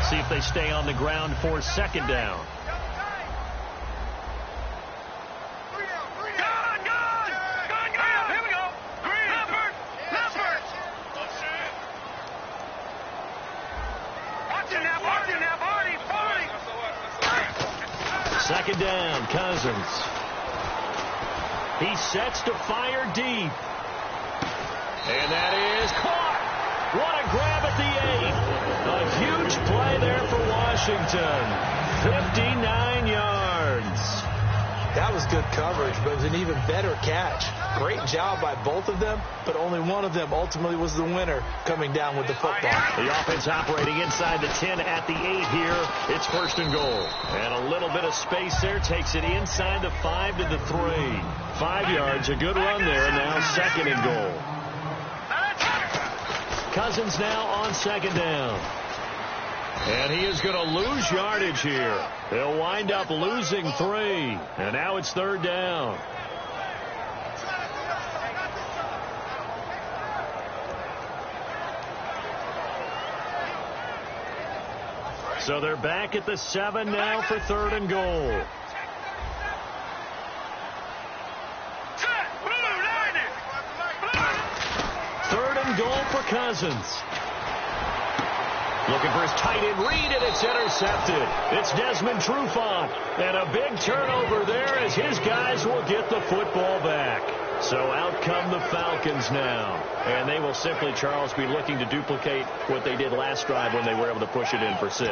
See if they stay on the ground for second down. Second down, Cousins. He sets to fire deep. And that is caught. What a grab at the 8. A huge play there for Washington. 59 yards. That was good coverage, but it was an even better catch. Great job by both of them, but only one of them ultimately was the winner coming down with the football. The offense operating inside the 10 at the 8 here. It's first and goal. And a little bit of space there takes it inside the 5 to the 3. 5 yards, a good run there. Now second and goal. Cousins now on second down. And he is going to lose yardage here. They'll wind up losing 3. And now it's third down. So they're back at the 7 now for third and goal. Third and goal for Cousins. Looking for his tight end read, and it's intercepted. It's Desmond Trufant. And a big turnover there as his guys will get the football back. So out come the Falcons now. And they will simply, Charles, be looking to duplicate what they did last drive when they were able to push it in for 6.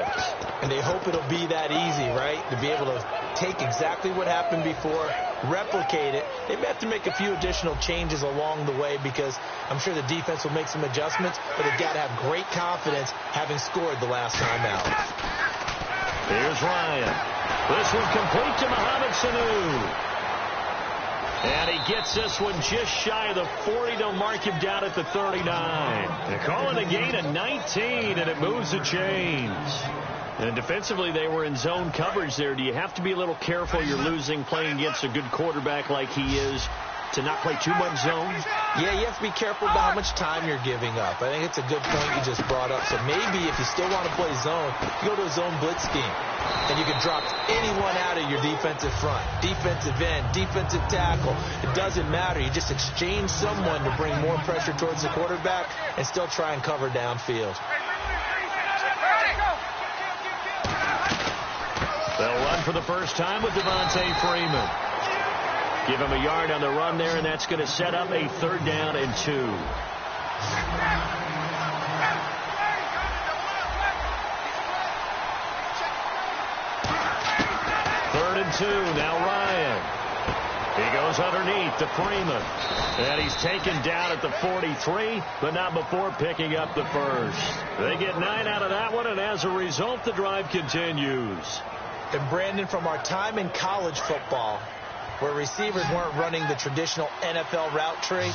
And they hope it'll be that easy, right? To be able to take exactly what happened before, replicate it. They may have to make a few additional changes along the way because I'm sure the defense will make some adjustments, but they've got to have great confidence having scored the last time out. Here's Ryan. This one complete to Mohamed Sanu. And he gets this one just shy of the 40 to mark him down at the 39. They're calling a gain of 19, and it moves the chains. And defensively, they were in zone coverage there. Do you have to be a little careful? You're losing playing against a good quarterback like he is to not play too much zone? Yeah, you have to be careful about how much time you're giving up. I think it's a good point you just brought up. So maybe if you still want to play zone, you go to a zone blitz scheme. And you can drop anyone out of your defensive front. Defensive end, defensive tackle. It doesn't matter. You just exchange someone to bring more pressure towards the quarterback and still try and cover downfield. They'll run for the first time with Devontae Freeman. Give him a yard on the run there, and that's going to set up a third down and 2. Third and 2. Now Ryan. He goes underneath to Freeman. And he's taken down at the 43, but not before picking up the first. They get 9 out of that one, and as a result, the drive continues. And Brandon, from our time in college football, where receivers weren't running the traditional NFL route tree,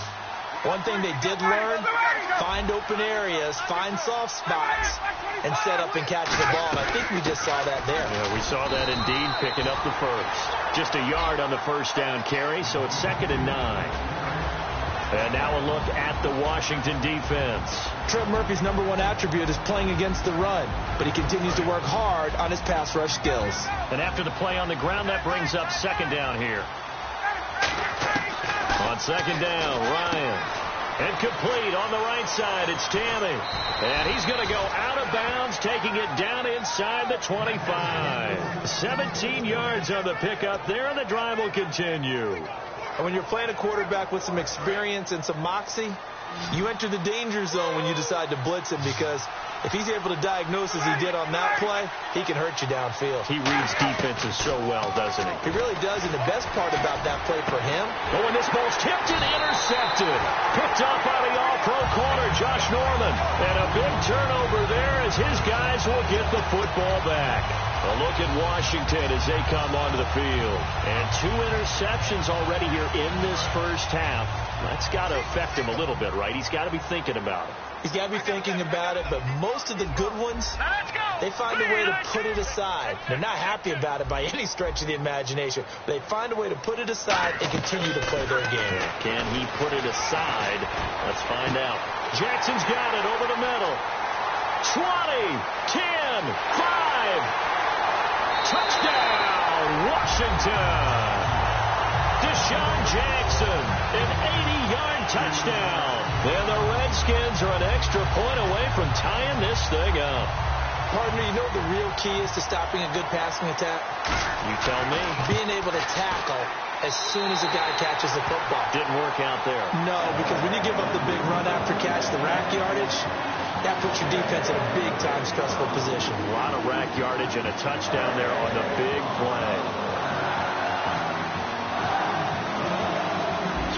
one thing they did learn, find open areas, find soft spots, and set up and catch the ball. And I think we just saw that there. Yeah, we saw that indeed, picking up the first. Just a yard on the first down carry, so it's 2nd and 9. And now a look at the Washington defense. Trent Murphy's #1 attribute is playing against the run, but he continues to work hard on his pass rush skills. And after the play on the ground, that brings up second down here. On second down, Ryan. And complete on the right side, it's Tammy. And he's going to go out of bounds, taking it down inside the 25. 17 yards on the pickup there, and the drive will continue. And when you're playing a quarterback with some experience and some moxie, you enter the danger zone when you decide to blitz him, because if he's able to diagnose as he did on that play, he can hurt you downfield. He reads defenses so well, doesn't he? He really does, and the best part about that play for him... Oh, and this ball's tipped and intercepted. Picked off by the all-pro corner, Josh Norman. And a big turnover there as his guys will get the football back. A look at Washington as they come onto the field. And 2 interceptions already here in this first half. That's got to affect him a little bit, right? He's got to be thinking about it. He's got to be thinking about it, but most of the good ones, they find a way to put it aside. They're not happy about it by any stretch of the imagination. They find a way to put it aside and continue to play their game. Can he put it aside? Let's find out. Jackson's got it over the middle. 20, 10, 5. Touchdown, Washington. Deshaun Jackson, an 80-yard touchdown. And the Redskins are an extra point away from tying this thing up. Partner, you know what the real key is to stopping a good passing attack? You tell me. Being able to tackle as soon as a guy catches the football. Didn't work out there. No, because when you give up the big run after catch, the rack yardage, that puts your defense in a big-time stressful position. A lot of rack yardage and a touchdown there on the big play.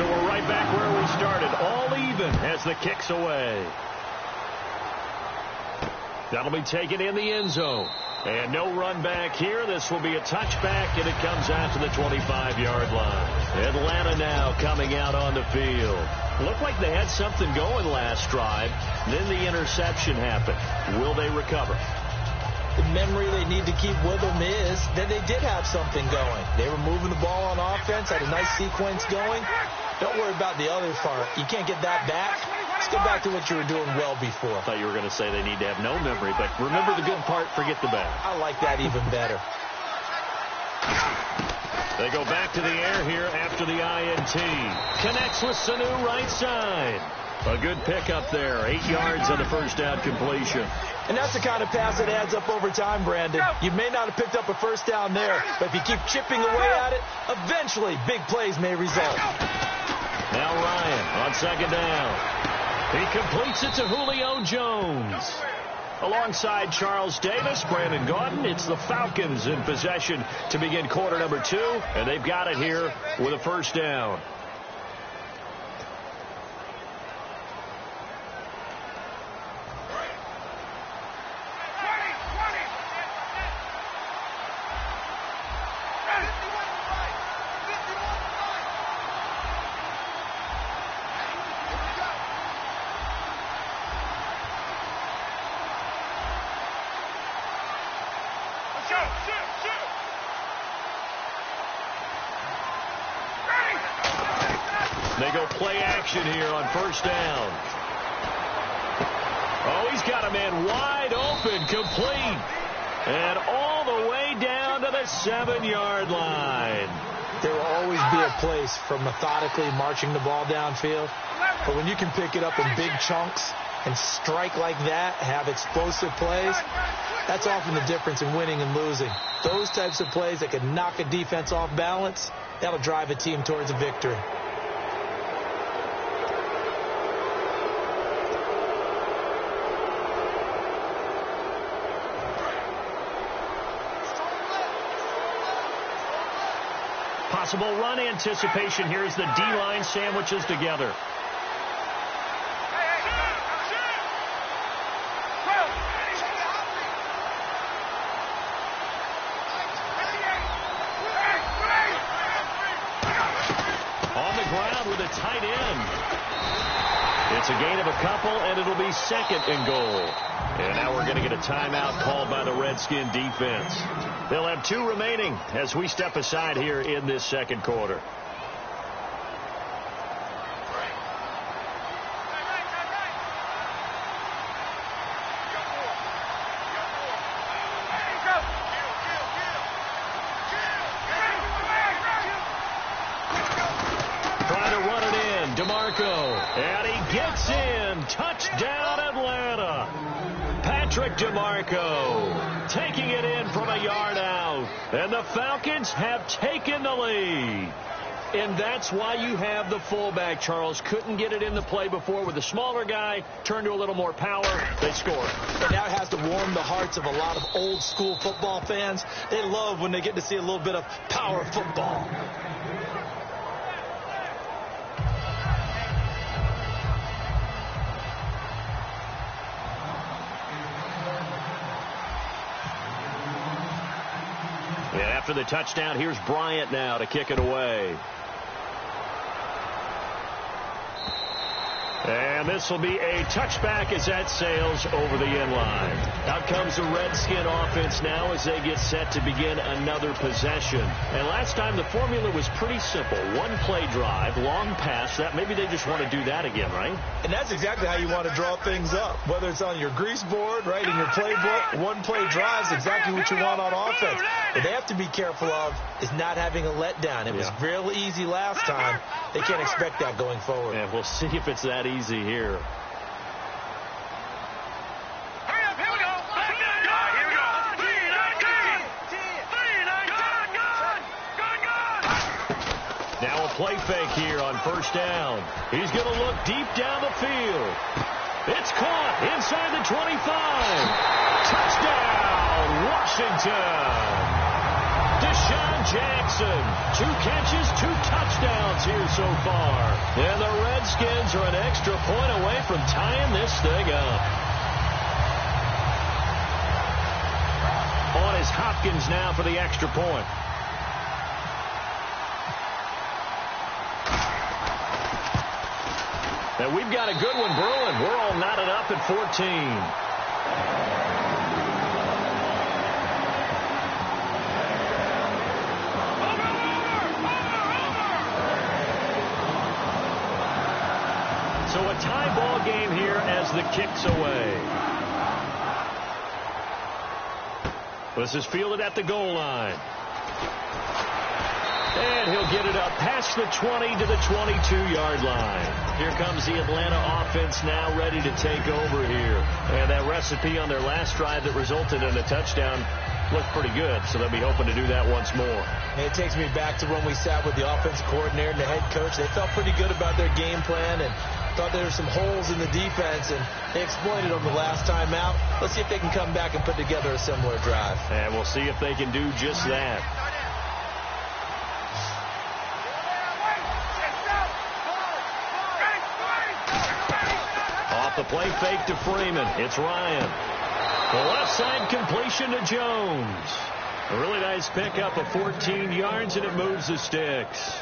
So we're right back where we started, all even as the kick's away. That'll be taken in the end zone. And no run back here. This will be a touchback, and it comes out to the 25-yard line. Atlanta now coming out on the field. Looked like they had something going last drive. Then the interception happened. Will they recover? The memory they need to keep with them is that they did have something going. They were moving the ball on offense, had a nice sequence going. Don't worry about the other part. You can't get that back. Let's go back to what you were doing well before. I thought you were going to say they need to have no memory, but remember the good part, forget the bad. I like that even better. They go back to the air here after the INT. Connects with Sanu right side. A good pickup there. 8 yards on the first down completion. And that's the kind of pass that adds up over time, Brandon. You may not have picked up a first down there, but if you keep chipping away at it, eventually big plays may result. Now Ryan on second down. He completes it to Julio Jones. Alongside Charles Davis, Brandon Gaudin, it's the Falcons in possession to begin quarter number 2, and they've got it here with a first down. They go play action here on first down. Oh, he's got a man wide open, complete. And all the way down to the 7-yard line. There will always be a place for methodically marching the ball downfield. But when you can pick it up in big chunks and strike like that, have explosive plays, that's often the difference in winning and losing. Those types of plays that can knock a defense off balance, that'll drive a team towards a victory. Possible run anticipation here as the D-line sandwiches together. On the ground with a tight end. It's a gain of a couple, and it'll be second and goal. And now we're going to get a timeout called by the Redskin defense. They'll have 2 remaining as we step aside here in this second quarter. Trying to run it in, DeMarco. And he gets in. Touchdown, Atlanta. Patrick DeMarco taking it in from a yard out. And the Falcons have taken the lead. And that's why you have the fullback, Charles. Couldn't get it in the play before with the smaller guy. Turned to a little more power. They score. Now it has to warm the hearts of a lot of old-school football fans. They love when they get to see a little bit of power football. And after the touchdown, here's Bryant now to kick it away. And And this will be a touchback as that sails over the end line. Out comes the Redskin offense now as they get set to begin another possession. And last time the formula was pretty simple. One play drive, long pass. That maybe they just want to do that again, right? And that's exactly how you want to draw things up. Whether it's on your grease board, right, in your playbook, one play drive is exactly what you want on offense. What they have to be careful of is not having a letdown. It was real easy last time. They can't expect that going forward. And we'll see if it's that easy here. Now a play fake here on first down. He's going to look deep down the field. It's caught inside the 25. Touchdown, Washington. Deshaun Jackson, 2 catches, 2 touchdowns here so far. And the Redskins are an extra point away from tying this thing up. On is Hopkins now for the extra point. And we've got a good one brewing. We're all knotted up at 14. So a tie ball game here as the kick's away. This is fielded at the goal line. And he'll get it up past the 20 to the 22-yard line. Here comes the Atlanta offense now ready to take over here. And that recipe on their last drive that resulted in a touchdown looked pretty good, so they'll be hoping to do that once more. And it takes me back to when we sat with the offensive coordinator and the head coach. They felt pretty good about their game plan and thought there were some holes in the defense, and they exploited them the last time out. Let's see if they can come back and put together a similar drive. And we'll see if they can do just that. Off the play fake to Freeman. It's Ryan. The left side completion to Jones. A really nice pickup of 14 yards, and it moves the sticks.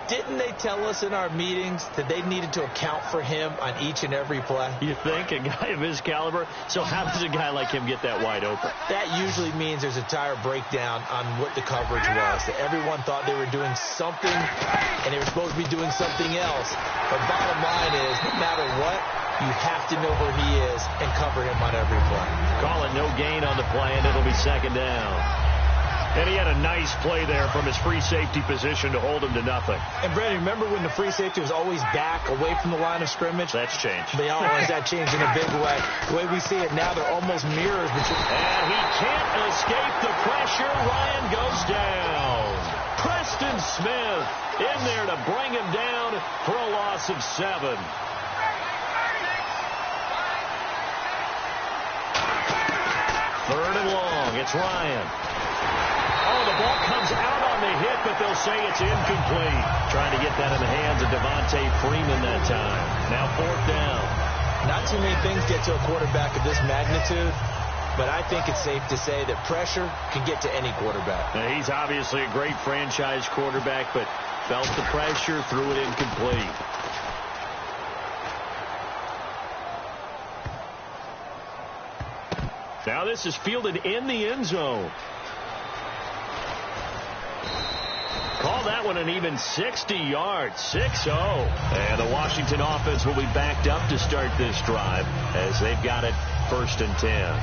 Didn't they tell us in our meetings that they needed to account for him on each and every play? You think? A guy of his caliber? So how does a guy like him get that wide open? That usually means there's a tire breakdown on what the coverage was. That everyone thought they were doing something, and they were supposed to be doing something else. But bottom line is, no matter what, you have to know where he is and cover him on every play. Call it no gain on the play, and it'll be second down. And he had a nice play there from his free safety position to hold him to nothing. And, Brandon, remember when the free safety was always back away from the line of scrimmage? That's changed. They always that changed in a big way. The way we see it now, they're almost mirrors between. And he can't escape the pressure. Ryan goes down. Preston Smith in there to bring him down for a loss of 7. Third and long. It's Ryan. Oh, the ball comes out on the hit, but they'll say it's incomplete. Trying to get that in the hands of Devontae Freeman that time. Now 4th down. Not too many things get to a quarterback of this magnitude, but I think it's safe to say that pressure can get to any quarterback. Now, he's obviously a great franchise quarterback, but felt the pressure, threw it incomplete. Now this is fielded in the end zone. Call that one an even 60 yards, 6-0. And the Washington offense will be backed up to start this drive as they've got it 1st and 10.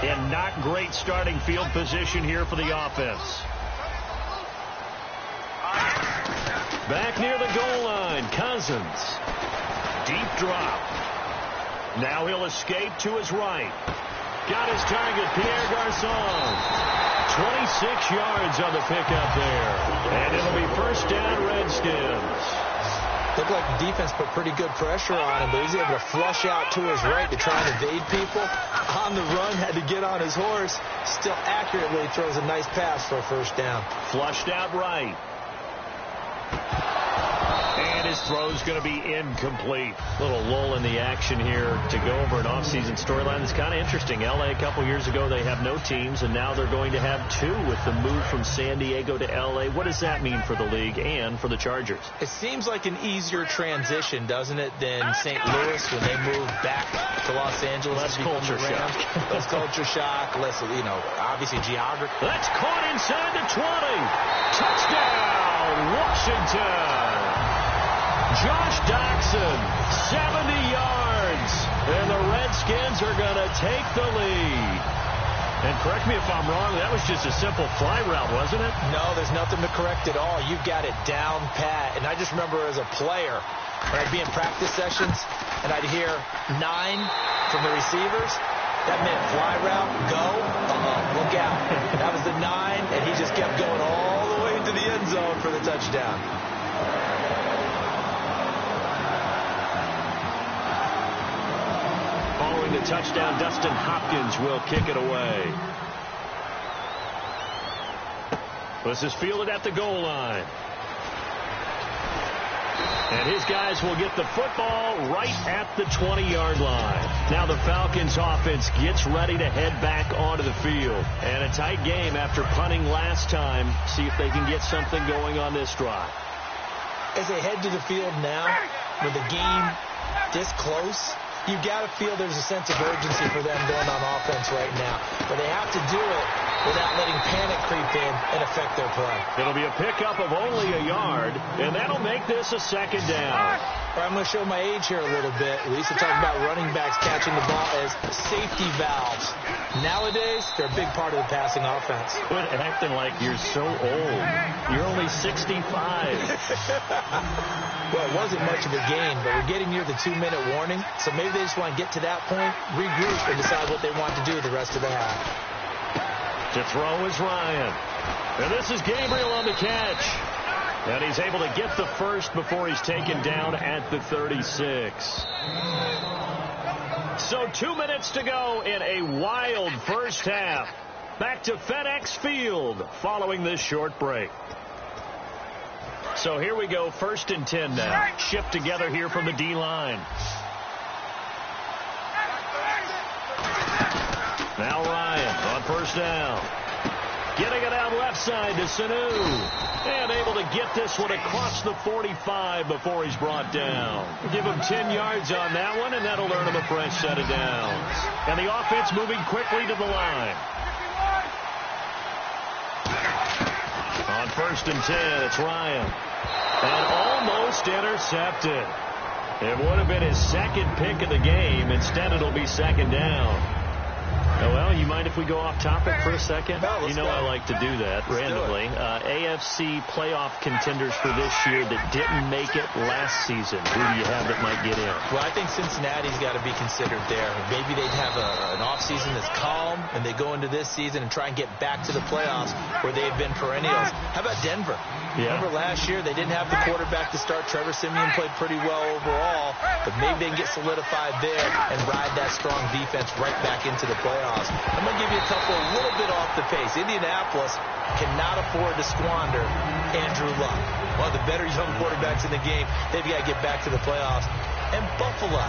And not great starting field position here for the offense. Back near the goal line, Cousins. Deep drop. Now he'll escape to his right. Got his target, Pierre Garçon. 26 yards on the pickup there. And it'll be 1st down, Redskins. Looked like the defense put pretty good pressure on him, but he's able to flush out to his right to try and evade people. On the run, had to get on his horse. Still accurately throws a nice pass for a 1st down. Flushed out right. And his throw's going to be incomplete. Little lull in the action here to go over an offseason storyline that's kind of interesting. L.A. a couple years ago, they have no teams, and now they're going to have two with the move from San Diego to L.A. What does that mean for the league and for the Chargers? It seems like an easier transition, doesn't it, than St. Louis when they moved back to Los Angeles. Less culture shock. Less culture shock, less, obviously geography. That's caught inside the 20. Touchdown, Washington. Josh Doxson, 70 yards, and the Redskins are going to take the lead. And correct me if I'm wrong, that was just a simple fly route, wasn't it? No, there's nothing to correct at all. You've got it down pat. And I just remember as a player, when I'd be in practice sessions, and I'd hear 9 from the receivers, that meant fly route, go, look out. That was the 9, and he just kept going all the way to the end zone for the touchdown. Following the touchdown, Dustin Hopkins will kick it away. This is fielded at the goal line. And his guys will get the football right at the 20-yard line. Now the Falcons offense gets ready to head back onto the field. And a tight game after punting last time. See if they can get something going on this drive. As they head to the field now, with the game this close, you've got to feel there's a sense of urgency for them going on offense right now. But they have to do it without letting panic creep in and affect their play. It'll be a pickup of only a yard, and that'll make this a second down. All right, I'm going to show my age here a little bit. We used to talk about running backs catching the ball as safety valves. Nowadays, they're a big part of the passing offense. Quit acting like you're so old. You're only 65. Well, it wasn't much of a gain, but we're getting near the 2-minute warning, so maybe they just want to get to that point, regroup, and decide what they want to do the rest of the half. To throw is Ryan. And this is Gabriel on the catch. And he's able to get the first before he's taken down at the 36. So 2 minutes to go in a wild first half. Back to FedEx Field following this short break. So here we go, 1st and 10 now. Shipped together here from the D-line. Now Ryan on 1st down. Getting it out left side to Sanu. And able to get this one across the 45 before he's brought down. Give him 10 yards on that one, and that'll earn him a fresh set of downs. And the offense moving quickly to the line. On 1st and 10, it's Ryan. And almost intercepted. It would have been his second pick of the game. Instead, it'll be 2nd down. Oh, well, you mind if we go off topic for a second? No, you know I like to do that randomly. AFC playoff contenders for this year that didn't make it last season. Who do you have that might get in? Well, I think Cincinnati's got to be considered there. Maybe they'd have an offseason that's calm, and they go into this season and try and get back to the playoffs where they had been perennials. How about Denver? Yeah. Remember last year they didn't have the quarterback to start. Trevor Siemian played pretty well overall, but maybe they can get solidified there and ride that strong defense right back into the playoffs. I'm going to give you a couple a little bit off the pace. Indianapolis cannot afford to squander Andrew Luck, one of the better young quarterbacks in the game. They've got to get back to the playoffs. And Buffalo,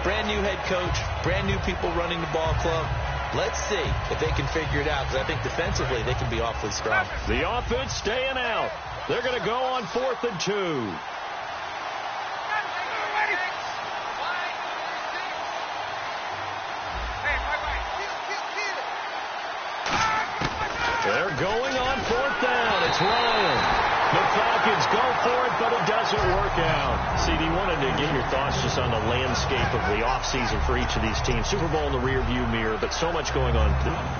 brand new head coach, brand new people running the ball club. Let's see if they can figure it out, because I think defensively they can be awfully strong. The offense staying out. They're going to go on 4th and 2. They're going on 4th down. It's Ryan. The Falcons go for it, but it doesn't work out. CD, wanted to get your thoughts just on the landscape of the offseason for each of these teams. Super Bowl in the rearview mirror, but so much going on.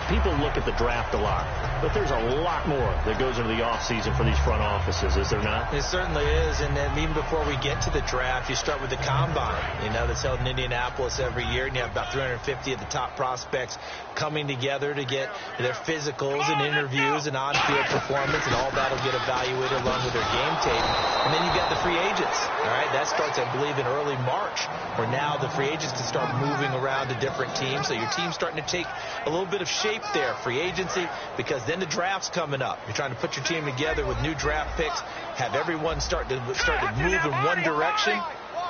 People look at the draft a lot, but there's a lot more that goes into the offseason for these front offices, is there not? It certainly is, and then even before we get to the draft, you start with the combine, that's held in Indianapolis every year, and you have about 350 of the top prospects coming together to get their physicals and interviews and on-field performance, and all that will get evaluated along with their game tape. And then you've got the free agents, all right? That starts offense, I believe, in early March, where now the free agents can start moving around to different teams. So your team's starting to take a little bit of shape there, free agency, because then the draft's coming up. You're trying to put your team together with new draft picks, have everyone start to move in one direction,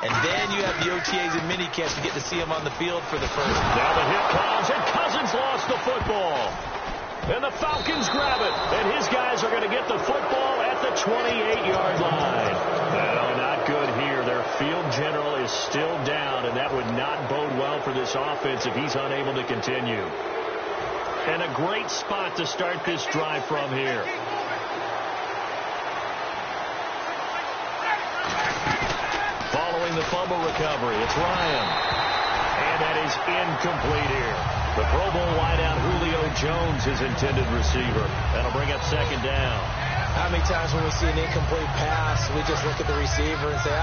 and then you have the OTAs and minicamps to get to see them on the field for the first time. Now the hit comes, and Cousins lost the football. And the Falcons grab it, and his guys are going to get the football at the 28-yard line. No, not good here. Their field general is still down, and that would not bode well for this offense if he's unable to continue. And a great spot to start this drive from here. Following the fumble recovery, it's Ryan. And that is incomplete here. The Pro Bowl wideout Julio Jones is intended receiver. That'll bring up second down. How many times when we see an incomplete pass, we just look at the receiver and say,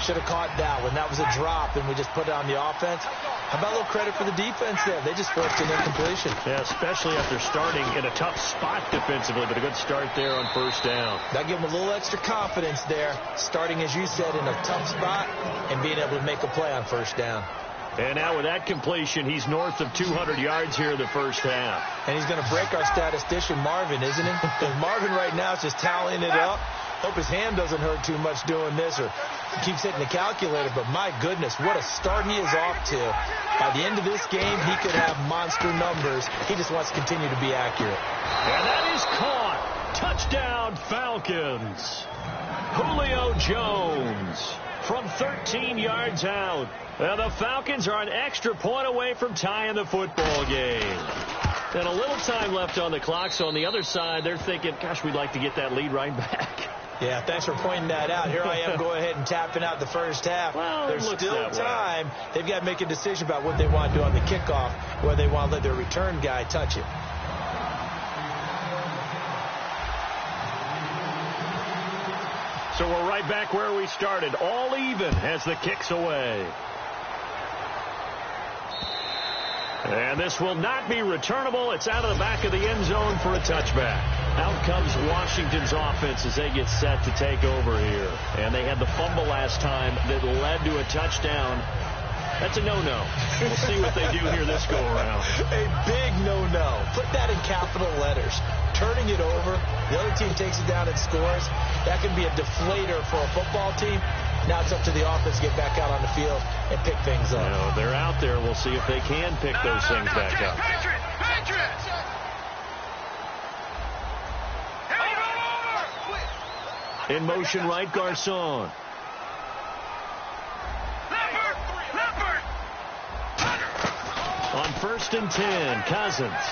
should have caught that one. That was a drop, and we just put it on the offense. How about a little credit for the defense there? They just forced an incompletion. Yeah, especially after starting in a tough spot defensively, but a good start there on first down. That give them a little extra confidence there, starting, as you said, in a tough spot and being able to make a play on first down. And now with that completion, he's north of 200 yards here in the first half. And he's going to break our statistician, Marvin, isn't he? Because Marvin right now is just tallying it up. Hope his hand doesn't hurt too much doing this, or keeps hitting the calculator. But my goodness, what a start he is off to. By the end of this game, he could have monster numbers. He just wants to continue to be accurate. And that is caught. Touchdown, Falcons. Julio Jones from 13 yards out. And the Falcons are an extra point away from tying the football game. And a little time left on the clock, so on the other side, they're thinking, gosh, we'd like to get that lead right back. Yeah, thanks for pointing that out. Here I am going ahead and tapping out the first half. Well, there's still time. They've got to make a decision about what they want to do on the kickoff, whether they want to let their return guy touch it. So we're right back where we started, all even as the kick's away. And this will not be returnable. It's out of the back of the end zone for a touchback. Out comes Washington's offense as they get set to take over here. And they had the fumble last time that led to a touchdown. That's a no-no. We'll see what they do here this go-around. A big no-no. Put that in capital letters. Turning it over, the other team takes it down and scores. That can be a deflator for a football team. Now it's up to the offense to get back out on the field and pick things up. You know, they're out there. We'll see if they can pick those things back up. Patriots! In motion right, Garcon. On 1st and 10, Cousins.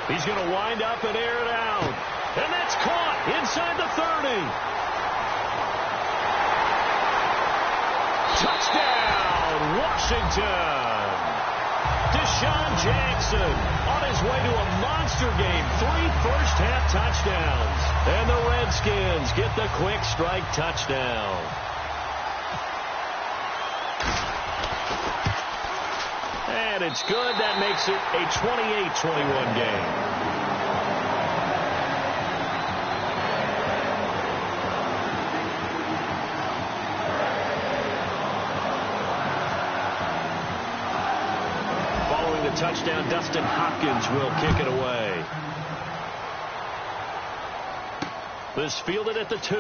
He's going to wind up and air it out. And that's caught inside the 30. Touchdown, Washington. Deshaun Jackson on his way to a monster game. 3 first-half touchdowns. And the Redskins get the quick strike touchdown. And it's good. That makes it a 28-21 game. Touchdown, Dustin Hopkins will kick it away. This fielded at the 2.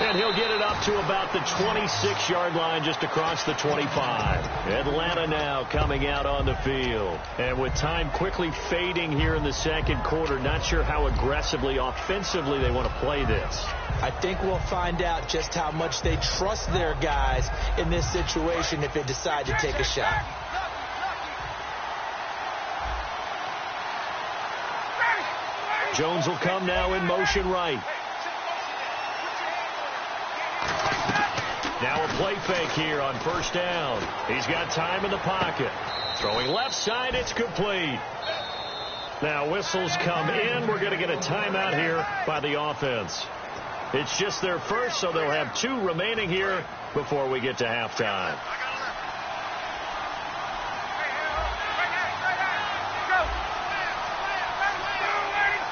And he'll get it up to about the 26-yard line, just across the 25. Atlanta now coming out on the field. And with time quickly fading here in the second quarter, not sure how aggressively, offensively they want to play this. I think we'll find out just how much they trust their guys in this situation if they decide to take a shot. Jones will come now in motion right. Now a play fake here on 1st down. He's got time in the pocket. Throwing left side, it's complete. Now whistles come in. We're going to get a timeout here by the offense. It's just their first, so they'll have 2 remaining here before we get to halftime.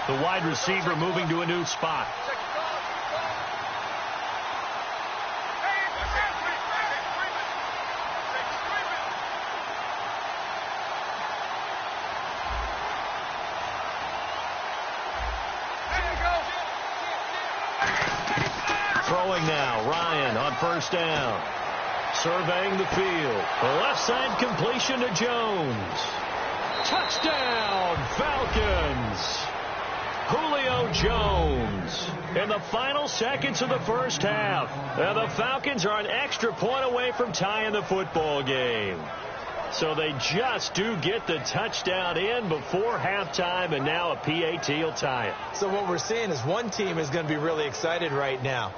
The wide receiver moving to a new spot. throwing now. Ryan on first down. Surveying the field. The left side completion to Jones. Touchdown, Falcons. Julio Jones in the final seconds of the first half. And the Falcons are an extra point away from tying the football game. So they just do get the touchdown in before halftime, and now a PAT will tie it. So what we're seeing is one team is going to be really excited right now.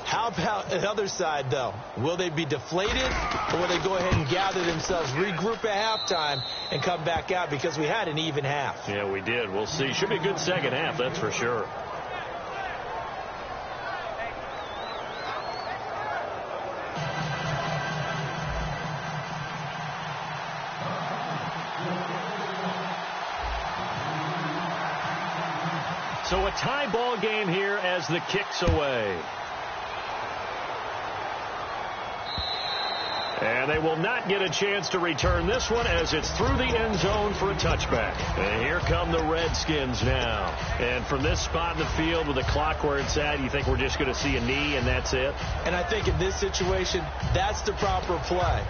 How about the other side, though? Will they be deflated, or will they go ahead and gather themselves, regroup at halftime, and come back out because we had an even half? Yeah, we did. We'll see. Should be a good second half, that's for sure. So a tie ball game here as the kick's away. And they will not get a chance to return this one as it's through the end zone for a touchback. And here come the Redskins now. And from this spot in the field with the clock where it's at, you think we're just going to see a knee and that's it? And I think in this situation, that's the proper play.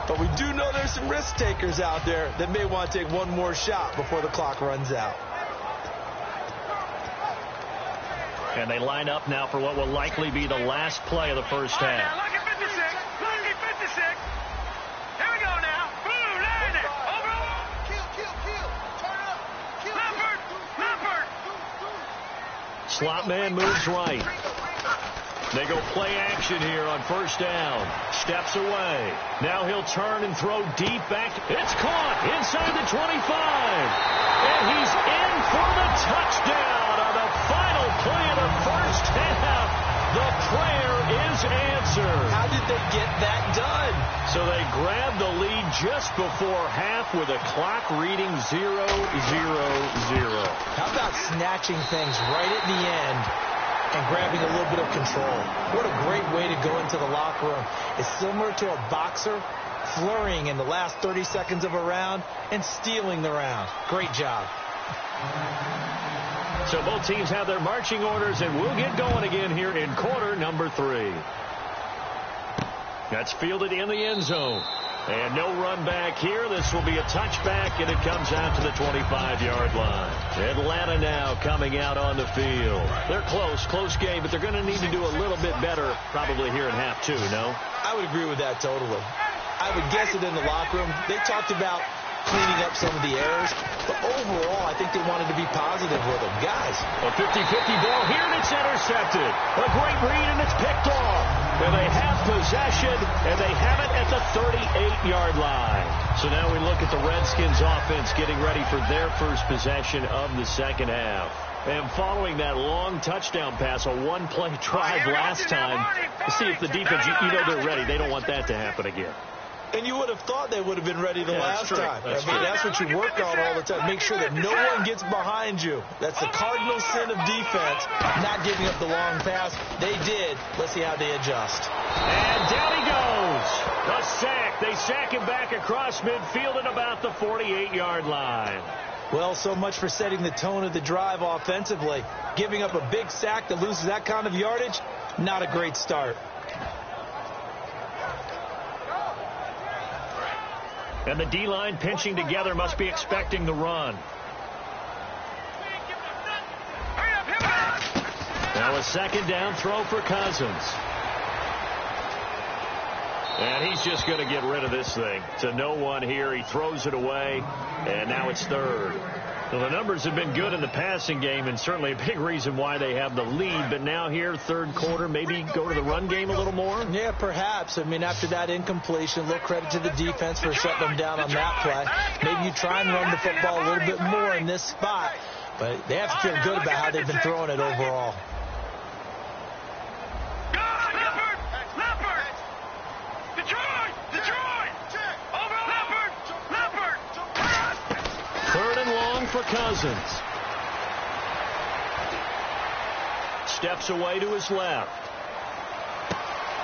But we do know there's some risk takers out there that may want to take one more shot before the clock runs out. And they line up now for what will likely be the last play of the first half. Slot man moves right. They go play action here on first down. Steps away. Now he'll turn and throw deep back. It's caught inside the 25. And he's in for the touchdown on the final play of the first half. The prayer is answered. How did they get that done? So they grabbed the lead just before half with a clock reading 0-0-0. How about snatching things right at the end and grabbing a little bit of control? What a great way to go into the locker room. It's similar to a boxer flurrying in the last 30 seconds of a round and stealing the round. Great job. So both teams have their marching orders, and we'll get going again here in quarter number 3. That's fielded in the end zone. And no run back here. This will be a touchback, and it comes out to the 25-yard line. Atlanta now coming out on the field. They're close game, but they're going to need to do a little bit better probably here in half 2, no? I would agree with that totally. I would guess it in the locker room. They talked about cleaning up some of the errors, but overall, I think they wanted to be positive with them. Guys. A 50-50 ball here, and it's intercepted. A great read, and it's picked off. And they have possession, and they have it at the 38-yard line. So now we look at the Redskins offense getting ready for their first possession of the second half. And following that long touchdown pass, a one-play drive last time, to see if the defense, you know they're ready. They don't want that to happen again. And you would have thought they would have been ready the last time. That's what you work on all the time. Make sure that no one gets behind you. That's the cardinal sin of defense, not giving up the long pass. They did. Let's see how they adjust. And down he goes. A sack. They sack him back across midfield at about the 48-yard line. Well, so much for setting the tone of the drive offensively. Giving up a big sack that loses that kind of yardage, not a great start. And the D-line pinching together must be expecting the run. Now a second down throw for Cousins. And he's just going to get rid of this thing. To no one here. He throws it away. And now it's third. Well, the numbers have been good in the passing game, and certainly a big reason why they have the lead. But now here, third quarter, maybe go to the run game a little more? Yeah, perhaps. I mean, after that incompletion, a little credit to the defense for shutting them down on that play. Maybe you try and run the football a little bit more in this spot. But they have to feel good about how they've been throwing it overall. Third and long for Cousins. Steps away to his left.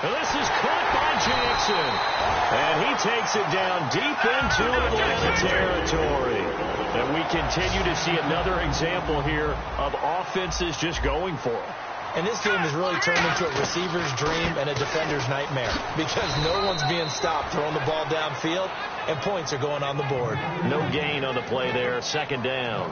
And this is caught by Jackson. And he takes it down deep into Atlanta territory. And we continue to see another example here of offenses just going for it. And this game has really turned into a receiver's dream and a defender's nightmare because no one's being stopped throwing the ball downfield, and points are going on the board. No gain on the play there, second down.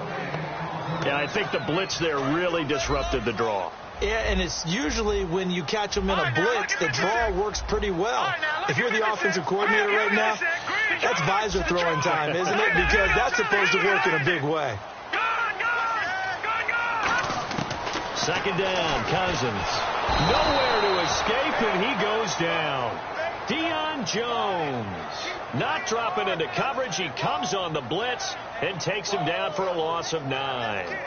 Yeah, I think the blitz there really disrupted the draw. Yeah, and it's usually when you catch them in a blitz, the draw works pretty well. If you're the offensive coordinator right now, that's visor throwing time, isn't it? Because that's supposed to work in a big way. Second down, Cousins. Nowhere to escape, and he goes down. Deion Jones not dropping into coverage. He comes on the blitz and takes him down for a loss of 9.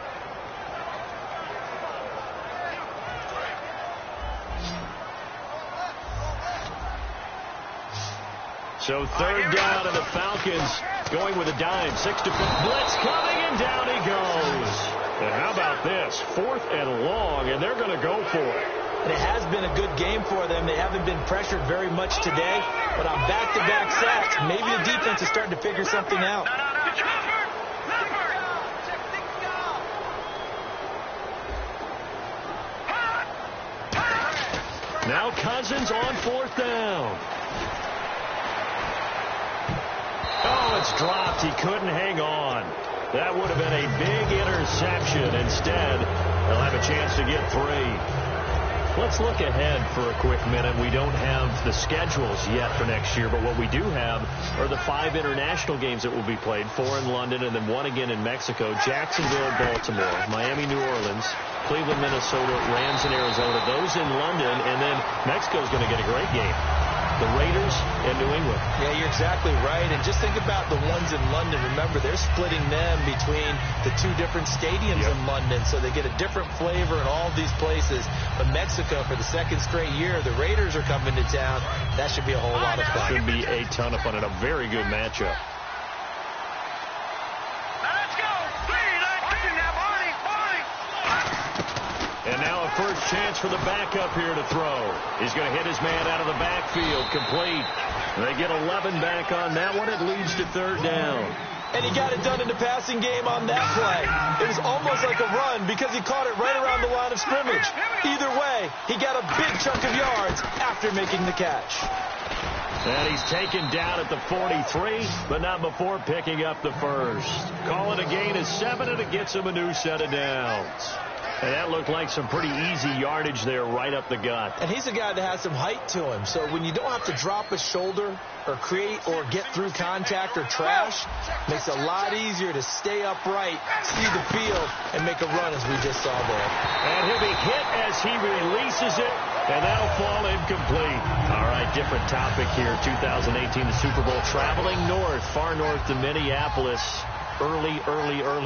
So third down, and the Falcons going with a dime. 6 to 4. Blitz coming, and down he goes. And how about this? 4th and long, and they're going to go for it. And it has been a good game for them. They haven't been pressured very much today, but on back-to-back sacks, maybe the defense is starting to figure something out. Now Cousins on 4th down. Oh, it's dropped. He couldn't hang on. That would have been a big interception. Instead, they'll have a chance to get 3. Let's look ahead for a quick minute. We don't have the schedules yet for next year, but what we do have are the 5 international games that will be played, 4 in London and then 1 again in Mexico, Jacksonville, Baltimore, Miami, New Orleans, Cleveland, Minnesota, Rams in Arizona, those in London, and then Mexico's going to get a great game. The Raiders and New England. Yeah, you're exactly right. And just think about the ones in London. Remember, they're splitting them between the 2 different stadiums in London, so they get a different flavor in all these places. But Mexico, for the 2nd straight year, the Raiders are coming to town. That should be a whole lot of fun. Should be a ton of fun and a very good matchup. And now a first chance for the backup here to throw. He's going to hit his man out of the backfield. Complete. They get 11 back on that one. It leads to 3rd down. And he got it done in the passing game on that play. It was almost like a run because he caught it right around the line of scrimmage. Either way, he got a big chunk of yards after making the catch. And he's taken down at the 43, but not before picking up the first. Call it a gain of 7, and it gets him a new set of downs. And that looked like some pretty easy yardage there right up the gut. And he's a guy that has some height to him. So when you don't have to drop a shoulder or create or get through contact or trash, makes it a lot easier to stay upright, see the field, and make a run as we just saw there. And he'll be hit as he releases it, and that'll fall incomplete. All right, different topic here. 2018, the Super Bowl, traveling north, far north to Minneapolis. Early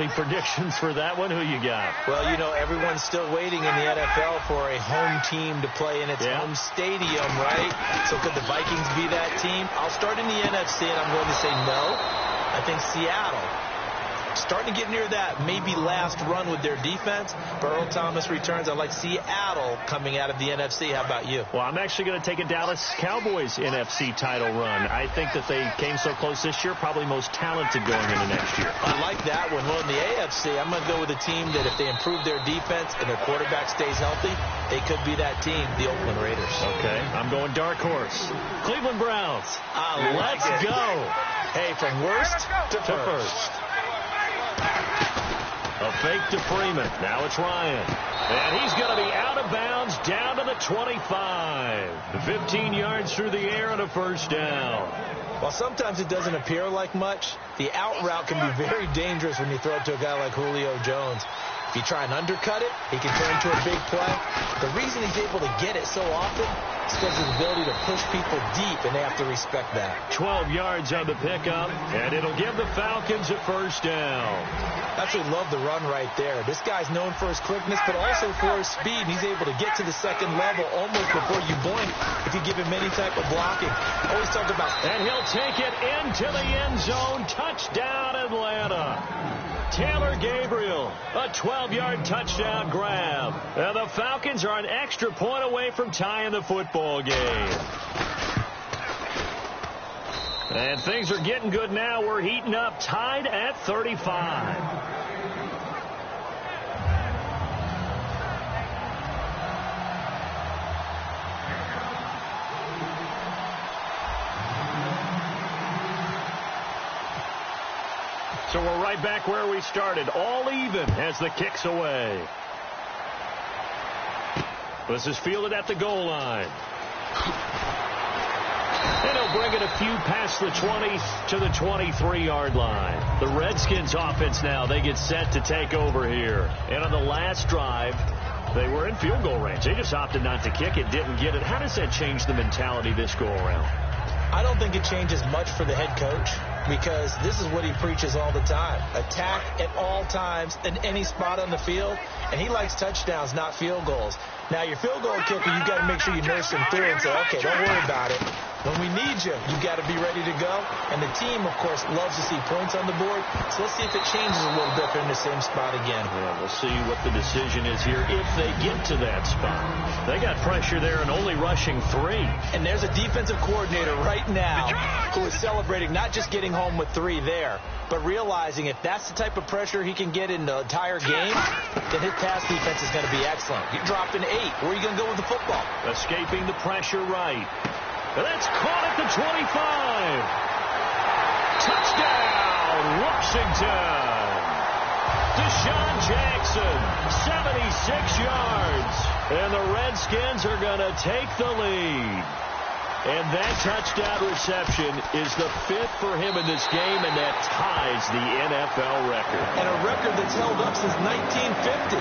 predictions for that one. Who you got? Well, you know, everyone's still waiting in the NFL for a home team to play in its home stadium, right? So could the Vikings be that team? I'll start in the NFC, and I'm going to say no. I think Seattle. Starting to get near that maybe last run with their defense. Earl Thomas returns. I like Seattle coming out of the NFC. How about you? Well, I'm actually going to take a Dallas Cowboys NFC title run. I think that they came so close this year, probably most talented going into next year. I like that one. Well, in the AFC, I'm going to go with a team that if they improve their defense and their quarterback stays healthy, they could be that team, the Oakland Raiders. Okay, I'm going dark horse. Cleveland Browns. Let's go. Hey, from worst to first. A fake to Freeman. Now it's Ryan. And he's going to be out of bounds down to the 25. 15 yards through the air and a first down. While sometimes it doesn't appear like much, the out route can be very dangerous when you throw it to a guy like Julio Jones. If you try and undercut it, he can turn into a big play. The reason he's able to get it so often is because of his ability to push people deep, and they have to respect that. 12 yards on the pickup, and it'll give the Falcons a first down. I actually love the run right there. This guy's known for his quickness, but also for his speed. He's able to get to the second level almost before you blink if you give him any type of blocking. I always talk about... And he'll take it into the end zone. Touchdown, Atlanta. Taylor Gabriel, a 12-yard touchdown grab. And the Falcons are an extra point away from tying the football game. And things are getting good now. We're heating up, tied at 35. So we're right back where we started. All even as the kick's away. This is fielded at the goal line. And he'll bring it a few past the 20 to the 23-yard line. The Redskins offense now, they get set to take over here. And on the last drive, they were in field goal range. They just opted not to kick it, didn't get it. How does that change the mentality this go-around? I don't think it changes much for the head coach because this is what he preaches all the time. Attack at all times in any spot on the field, and he likes touchdowns, not field goals. Now, your field goal kicker, you've got to make sure you nurse him through and say, okay, don't worry about it. When we need you, you've got to be ready to go. And the team, of course, loves to see points on the board. So let's see if it changes a little bit. They're in the same spot again. Yeah, we'll see what the decision is here if they get to that spot. They got pressure there and only rushing 3. And there's a defensive coordinator right now who is celebrating not just getting home with 3 there, but realizing if that's the type of pressure he can get in the entire game, then his pass defense is going to be excellent. You're dropping 8. Where are you going to go with the football? Escaping the pressure right. And that's caught at the 25. Touchdown, Washington. Deshaun Jackson, 76 yards. And the Redskins are going to take the lead. And that touchdown reception is the 5th for him in this game, and that ties the NFL record. And a record that's held up since 1950.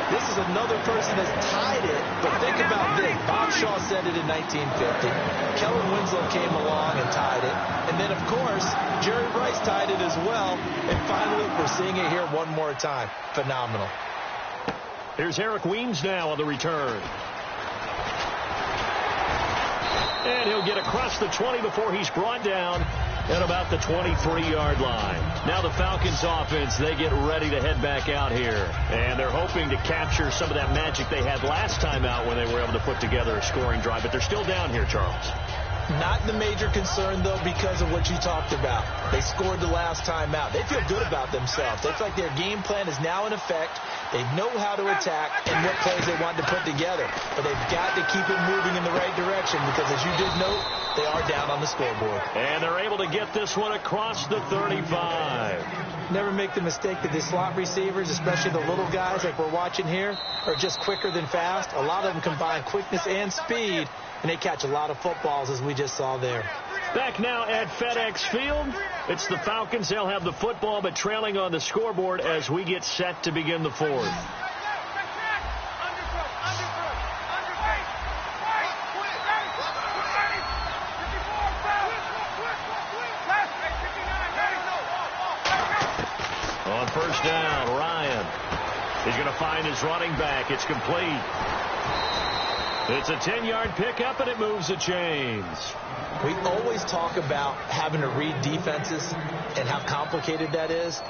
This is another person that's tied it, but think about this. Bob Shaw said it in 1950. Kellen Winslow came along and tied it. And then, of course, Jerry Rice tied it as well. And finally, we're seeing it here one more time. Phenomenal. Here's Eric Weems now on the return. And he'll get across the 20 before he's brought down at about the 23-yard line. Now the Falcons offense, they get ready to head back out here. And they're hoping to capture some of that magic they had last time out when they were able to put together a scoring drive. But they're still down here, Charles. Not the major concern, though, because of what you talked about. They scored the last time out. They feel good about themselves. They feel like their game plan is now in effect. They know how to attack and what plays they want to put together. But they've got to keep it moving in the right direction because, as you did note, they are down on the scoreboard. And they're able to get this one across the 35. Never make the mistake that the slot receivers, especially the little guys like we're watching here, are just quicker than fast. A lot of them combine quickness and speed, and they catch a lot of footballs, as we just saw there. Back now at FedEx Field. It's the Falcons. They'll have the football, but trailing on the scoreboard as we get set to begin the 4th. On first down, Ryan. He's going to find his running back. It's complete. It's a 10-yard pickup, and it moves the chains. We always talk about having to read defenses and how complicated that is.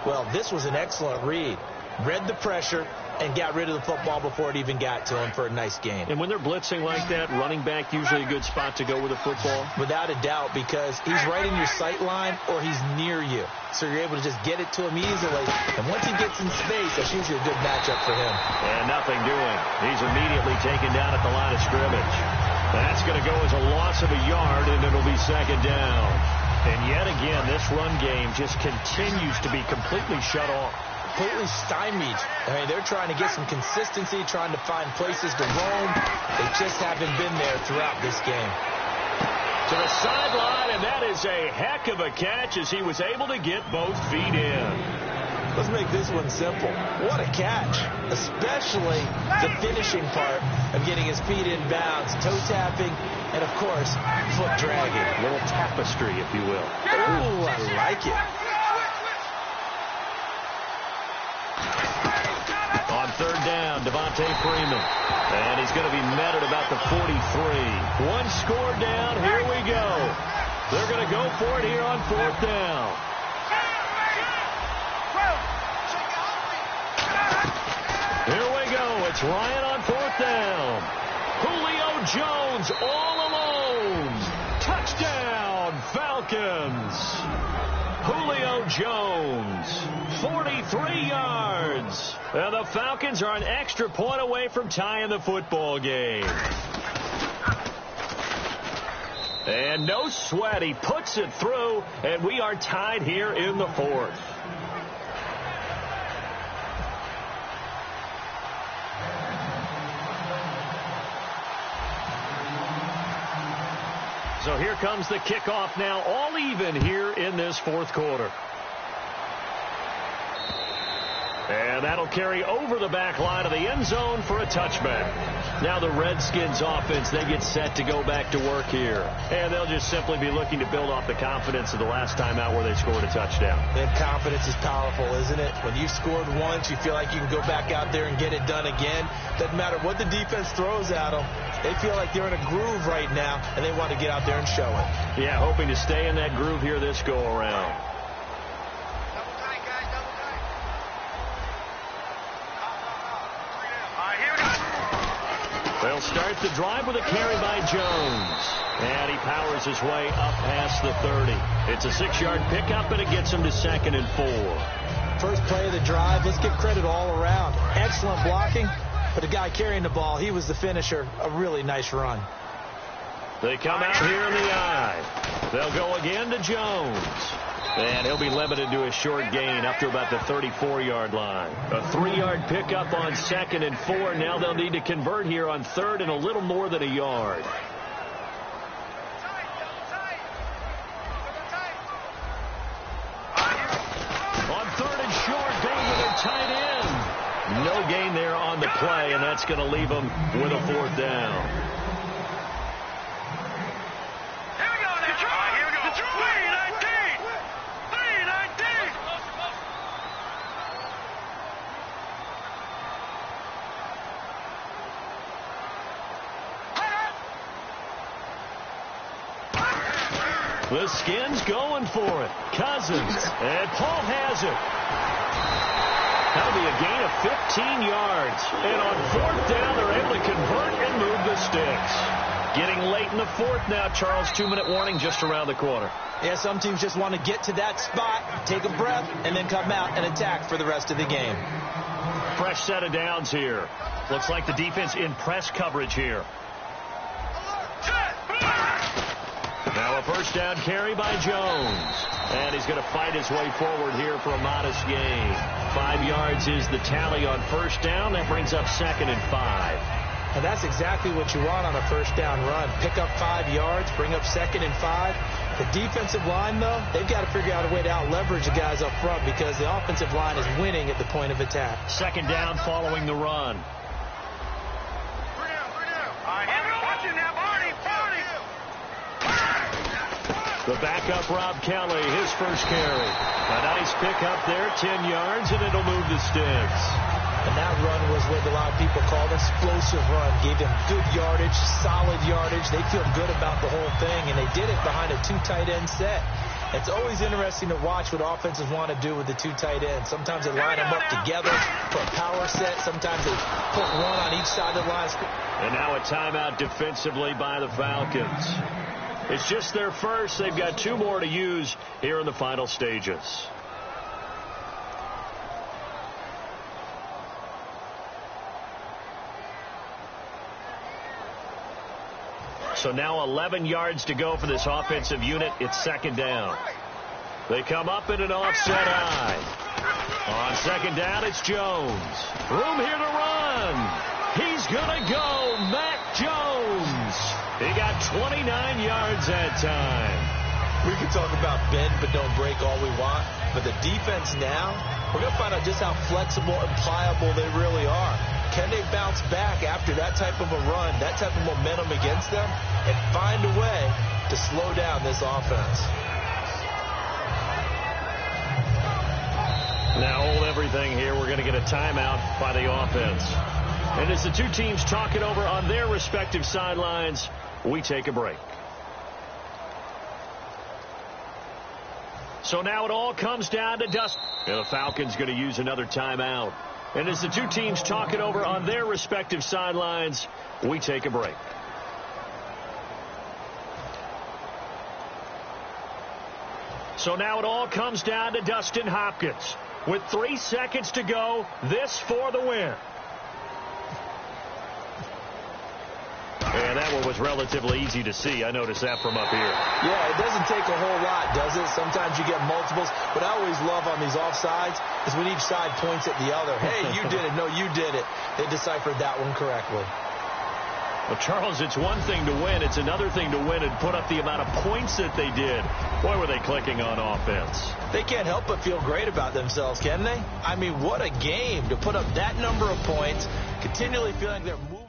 Well, this was an excellent read. Read the pressure and got rid of the football before it even got to him for a nice gain. And when they're blitzing like that, running back usually a good spot to go with the football? Without a doubt, because he's right in your sight line or he's near you. So you're able to just get it to him easily. And once he gets in space, that's usually a good matchup for him. And nothing doing. He's immediately taken down at the line of scrimmage. That's going to go as a loss of a yard, and it'll be second down. And yet again, this run game just continues to be completely shut off. Completely stymied. I mean, they're trying to get some consistency, trying to find places to roam. They just haven't been there throughout this game. To the sideline, and that is a heck of a catch as he was able to get both feet in. Let's make this one simple. What a catch, especially the finishing part of getting his feet in bounds, toe tapping, and, of course, foot dragging. A little tapestry, if you will. Ooh, I like it. On third down, Devontae Freeman. And he's going to be met at about the 43. One score down. Here we go. They're going to go for it here on fourth down. Here we go. It's Ryan on fourth down. Julio Jones all alone. Touchdown, Falcons. Julio Jones, 43 yards. And the Falcons are an extra point away from tying the football game. And no sweat. He puts it through, and we are tied here in the fourth. So here comes the kickoff now, all even here in this fourth quarter. And that'll carry over the back line of the end zone for a touchback. Now the Redskins offense, they get set to go back to work here. And they'll just simply be looking to build off the confidence of the last time out where they scored a touchdown. And confidence is powerful, isn't it? When you've scored once, you feel like you can go back out there and get it done again. Doesn't matter what the defense throws at them. They feel like they're in a groove right now, and they want to get out there and show it. Yeah, hoping to stay in that groove here this go-around. They'll start the drive with a carry by Jones. And he powers his way up past the 30. It's a 6-yard pickup, and it gets him to 2nd and 4. First play of the drive, let's give credit all around. Excellent blocking, but the guy carrying the ball, he was the finisher. A really nice run. They come out here in the eye. They'll go again to Jones. And he'll be limited to a short gain up to about the 34-yard line. A 3-yard pickup on 2nd and 4. Now they'll need to convert here on 3rd and a little more than a yard. On 3rd and short, going to their tight end. No gain there on the play, and that's going to leave them with a 4th down. The Skins going for it. Cousins. And Paul has it. That'll be a gain of 15 yards. And on 4th down, they're able to convert and move the sticks. Getting late in the 4th now, Charles. 2-minute warning just around the corner. Yeah, some teams just want to get to that spot, take a breath, and then come out and attack for the rest of the game. Fresh set of downs here. Looks like the defense in press coverage here. Now a first down carry by Jones. And he's going to fight his way forward here for a modest gain. 5 yards is the tally on first down. That brings up 2nd and 5. And that's exactly what you want on a first down run. Pick up 5 yards, bring up 2nd and 5. The defensive line, though, they've got to figure out a way to out-leverage the guys up front because the offensive line is winning at the point of attack. 2nd down following the run. The backup, Rob Kelly, his first carry. A nice pickup there, 10 yards, and it'll move the sticks. And that run was what a lot of people call an explosive run. Gave them good yardage, solid yardage. They feel good about the whole thing, and they did it behind a 2 tight end set. It's always interesting to watch what offenses want to do with the 2 tight ends. Sometimes they line them up together for a power set. Sometimes they put one on each side of the line. And now a timeout defensively by the Falcons. It's just their first. They've got 2 more to use here in the final stages. So now 11 yards to go for this offensive unit. It's 2nd down. They come up in an offset eye. On 2nd down, it's Jones. Room here to run. He's going to go. Mac Jones. He got 29 yards that time. We can talk about bend but don't break all we want, but the defense now, we're going to find out just how flexible and pliable they really are. Can they bounce back after that type of a run, that type of momentum against them, and find a way to slow down this offense? Now hold everything here. We're going to get a timeout by the offense. And as the 2 teams talk it over on their respective sidelines, we take a break. So now it all comes down to dust. And the Falcons going to use another timeout. And as the 2 teams talk it over on their respective sidelines, we take a break. So now it all comes down to Dustin Hopkins. With 3 seconds to go, this for the win. And that one was relatively easy to see. I noticed that from up here. Yeah, it doesn't take a whole lot, does it? Sometimes you get multiples. What I always love on these offsides is when each side points at the other. Hey, you did it. No, you did it. They deciphered that one correctly. Well, Charles, it's one thing to win. It's another thing to win and put up the amount of points that they did. Boy, were they clicking on offense. They can't help but feel great about themselves, can they? I mean, what a game to put up that number of points, continually feeling they're moving.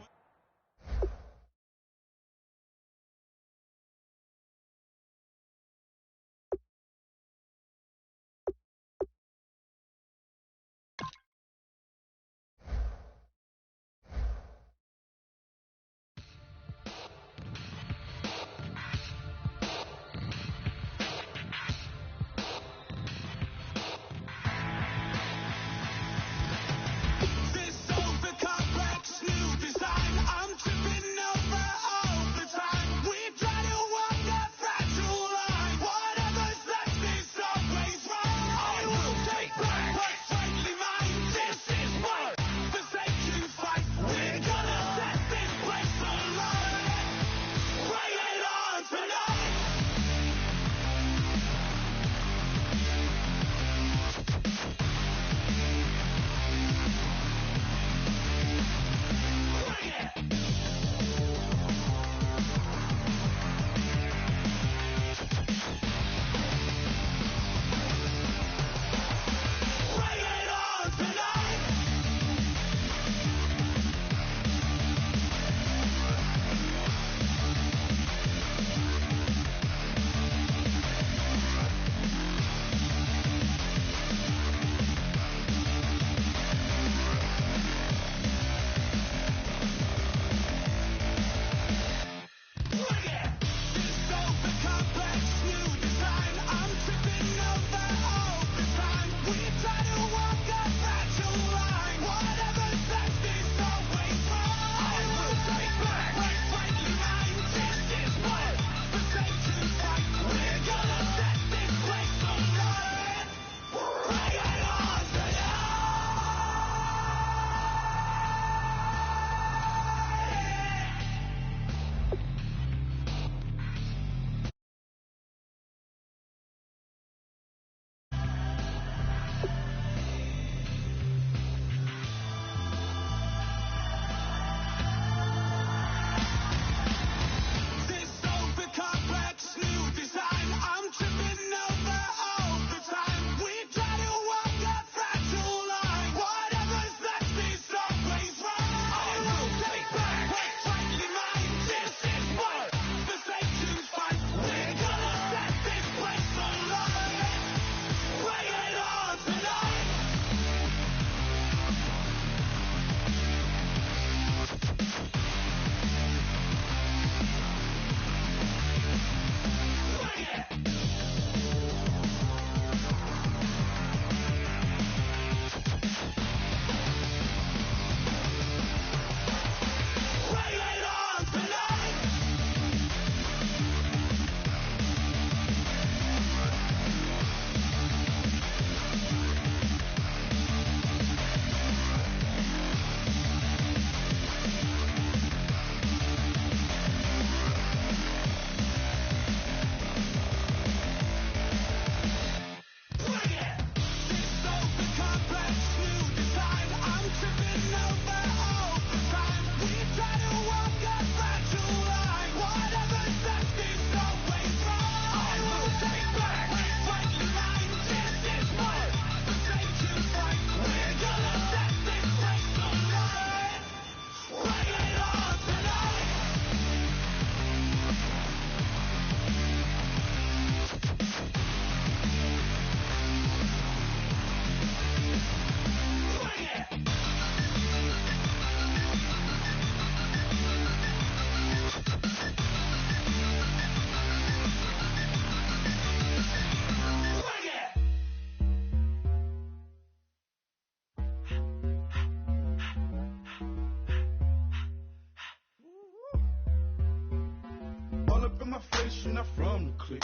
You're not from the clique.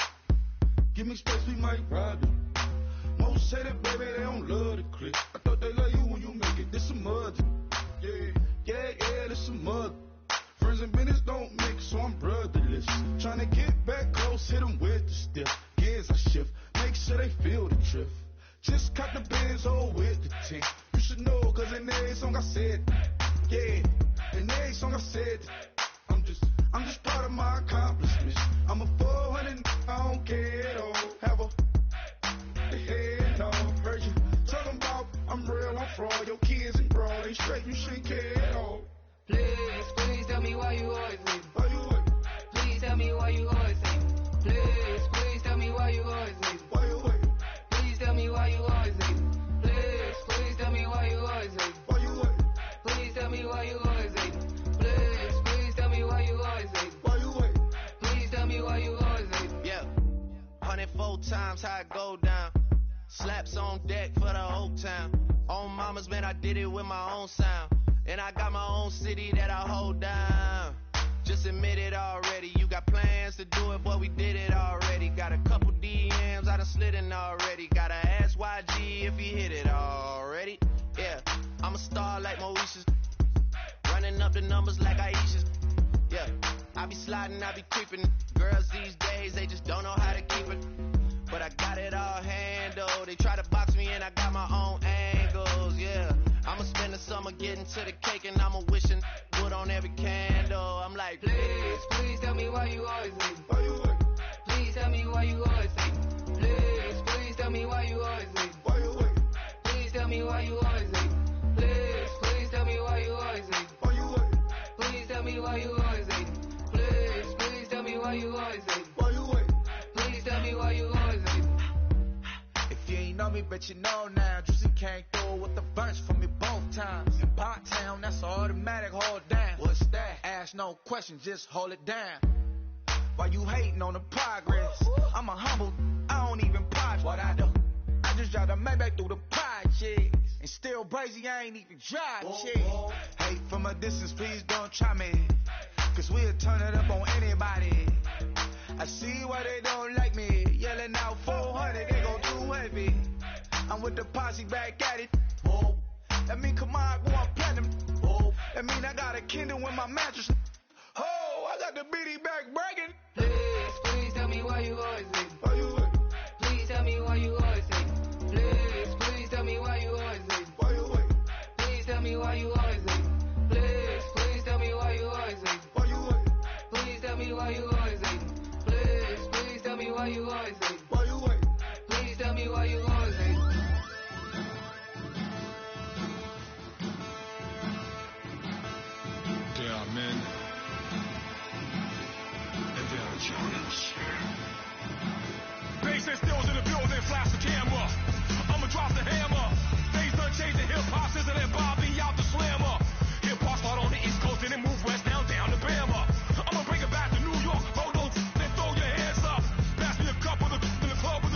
Give me space, we might ride it. Most say that, baby, they don't love the clique. I thought they love you when you make it. This some mud. Yeah, this some mud. Friends and business don't make gears I shift. Make sure they feel the drift. Just cut the Benz all with the tint. You should know, cause in every song I said, yeah, in every song I said, I'm just proud of my accomplishments. I'm a 400, I don't care at all. Have a head, no, heard you talking about I'm real, I'm fraud. Your kids and broad, they straight, you shouldn't care at all. Please tell me why you always leave. Why you wait? Please tell me why you always leave. Please tell me why you always leave. Why you wait? Please tell me why you always leave. Please tell me why you always leave. Why you wait? Please tell me why you always leave. Please tell me why you always leave. Why you wait? Please tell me why you always leave. Yeah, 104 times how it go down. Slaps on deck for the whole town. On mamas, man, I did it with my own sound. And I got my own city that I hold down. Just admit it already. You got plans to do it, but we did it already. Got a couple DMs, I done slid in already. Gotta ask YG if he hit it already. Yeah, I'm a star like Moesha's. Running up the numbers like Aisha's. Yeah, I be sliding, I be creeping. Girls these days, they just don't know how to keep it. But I got it all handled. They try to box me in, I got my own angles, yeah. I'ma spend the summer getting to the cake and I'ma wishing wood on every candle. I'm like, Please tell me why you always leave. Why you wait? Please tell me why you always leave. Please tell me why you always leave. Why you wait? Please tell me why you always leave. Please tell me why you always leave. Why you wait? Please tell me why you always leave. Please tell me why you always leave. Why you wait? Please tell me why you always leave. If you ain't know me, bet you know now. Juicy came through with the verse for me both times. In Pot Town, that's automatic, hold down. What's that? Ask no question, just hold it down. Why you hating on the progress? I'm a humble, I don't even pod what I do. I just drive the Maybach through the projects. And still crazy, I ain't even drive shit. Hate from a distance, please don't try me. Cause we'll turn it up on anybody. I see why they don't like me. Yelling out 400, they go too heavy. I'm with the posse back at it. Oh, that mean come on, go on platinum. Oh, that mean I got a Kindle in my mattress. Oh, I got the BD back breaking. Please tell me why you always leave. Why you wait? Please tell me why you always leave. Please tell me why you always leave. Why you wait? Please tell me why you always leave. Please tell me why you always leave. Why you wait? Please tell me why you always leave. Please tell me why you always leave. Why you wait? Please tell me why you always leave. They are men, and they are giants. Bass and stills in the building, flash the camera. I'ma drop the hammer. Things done changing, hip-hop, sizzling and Bobby out the slammer. Hip-hop start on the East Coast and then move west, now down to Bama. I'ma bring it back to New York, hold on, then throw your hands up. Pass me a cup of the in the club with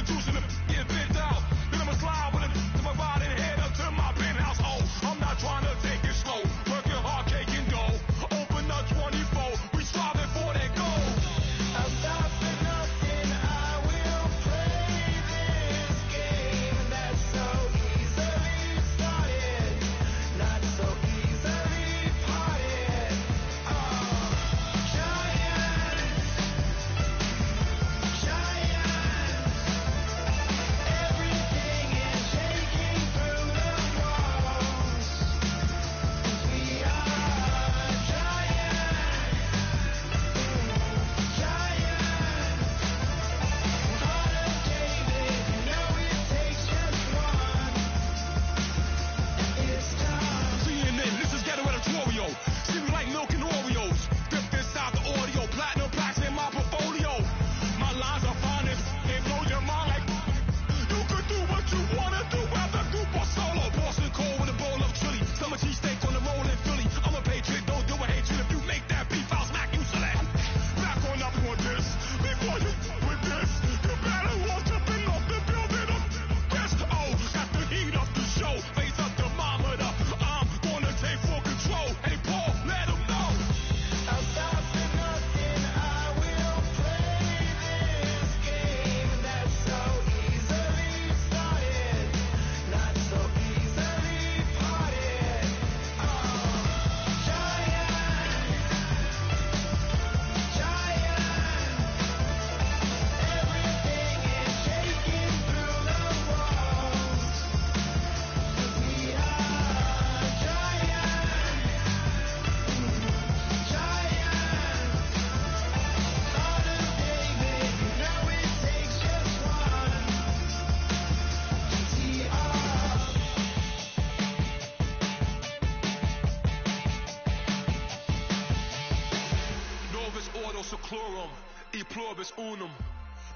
orbis unum.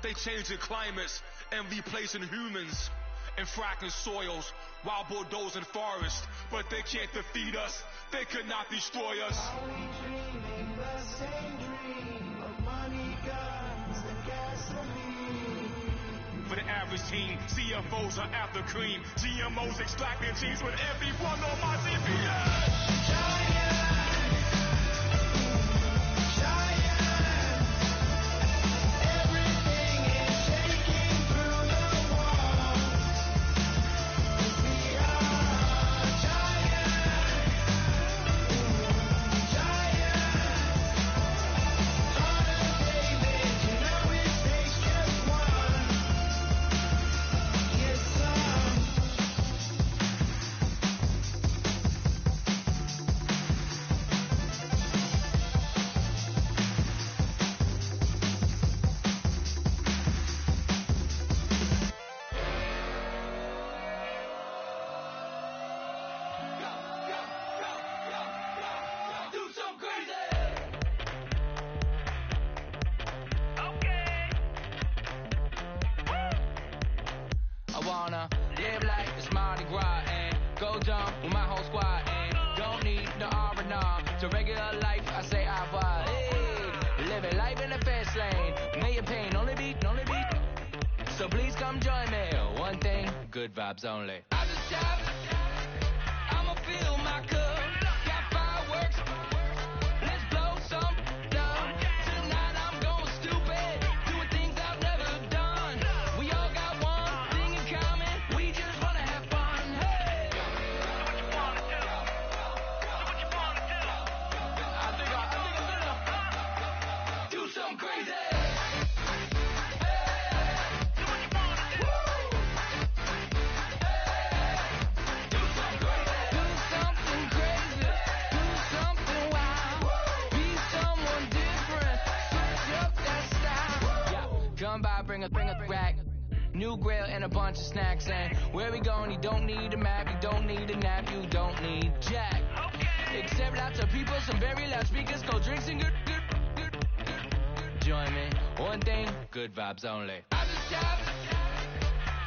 They changing climates and replacing humans and fracking soils while bulldozing forests. But they can't defeat us. They could not destroy us. Are we dreaming the same dream of money, guns, and gasoline? For the average team, CFOs are after cream. GMOs extracting genes with everyone on my CPS. Giant, everything is shaking through the walls. We are giant, Father David, you know it takes just one. Yes, son. I wanna live like it's Mardi Gras and go dumb with my whole squad and don't need no R&R. To regular life, I say I was. Hey, living life in the fast lane. May your pain only beat. So please come join me. One thing, good vibes only. I just shop. I'ma fill my cup. Got fireworks. Let's blow some dumb. Tonight I'm going stupid. Doing things I've never done. We all got one thing in common. We just wanna have fun. Hey! So what you wanna do? I think I'm gonna do something crazy. Come by, bring a rack, new grill and a bunch of snacks. And where we going? You don't need a map, you don't need a nap, you don't need jack. Except lots of people, some very loud speakers, cold drinks and good. Join me. One thing, good vibes only. I just shop.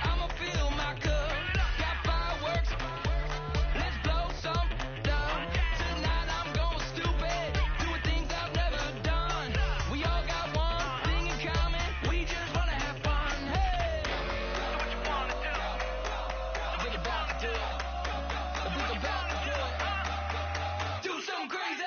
I'ma fill my cup. Got fireworks. Let's blow some dumb. Tonight I'm going stupid. Doing things I've never done. We all got one thing in common. We just wanna have fun. Hey! So what you wanna do? I think about to do it. I think about to do it. Do something crazy.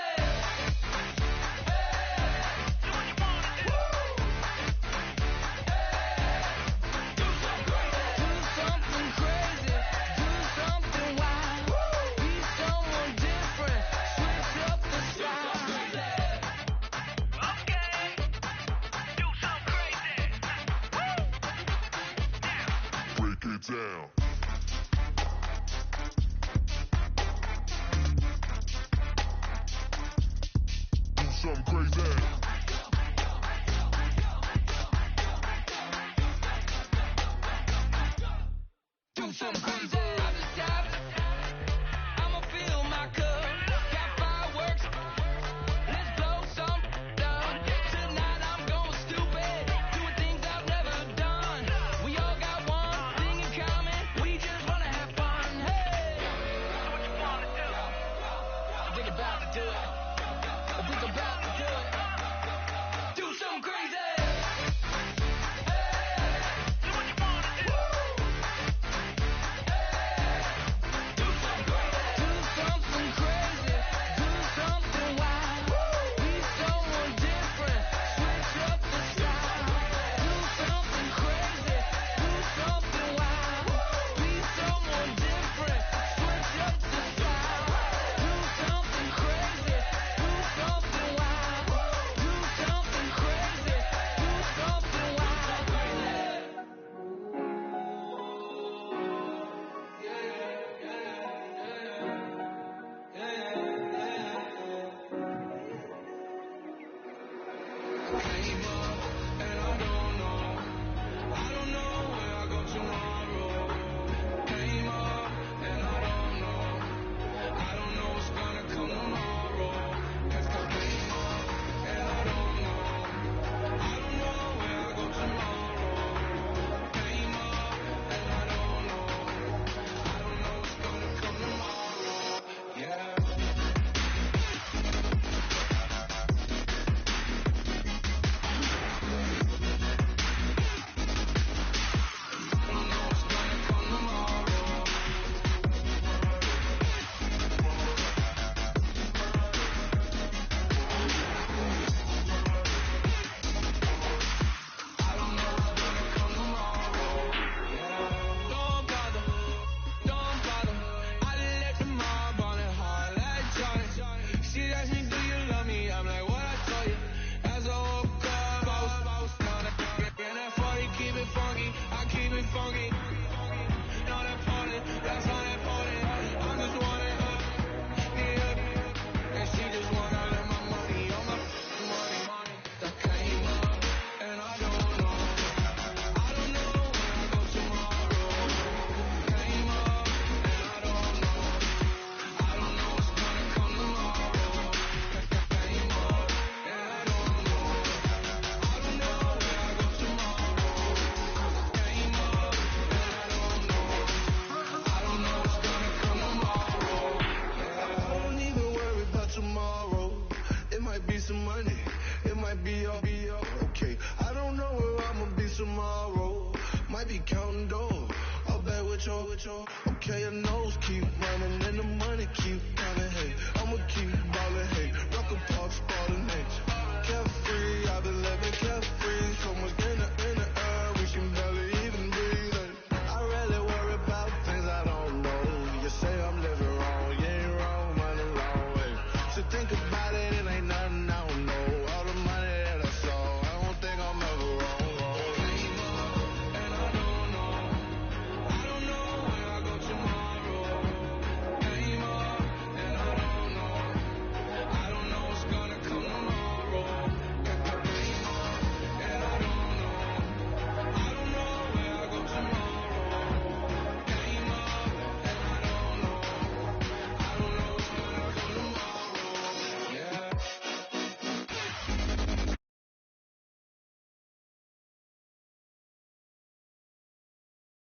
Down. Do something crazy. Do something crazy. I just shop. I'ma fill my cup. Got fireworks. Let's blow some dumb. Tonight I'm going stupid. Doing things I've never done. We all got one thing in common. We just wanna have fun. Hey! So what you wanna do? I think about to do it. I think about to do it. Do something crazy. Hey! So what you wanna do? keep counting doors. All back with your, okay, your nose keep running and the money keep coming, hey. I'ma keep ballin', hey. Rock a park, spallin', hey.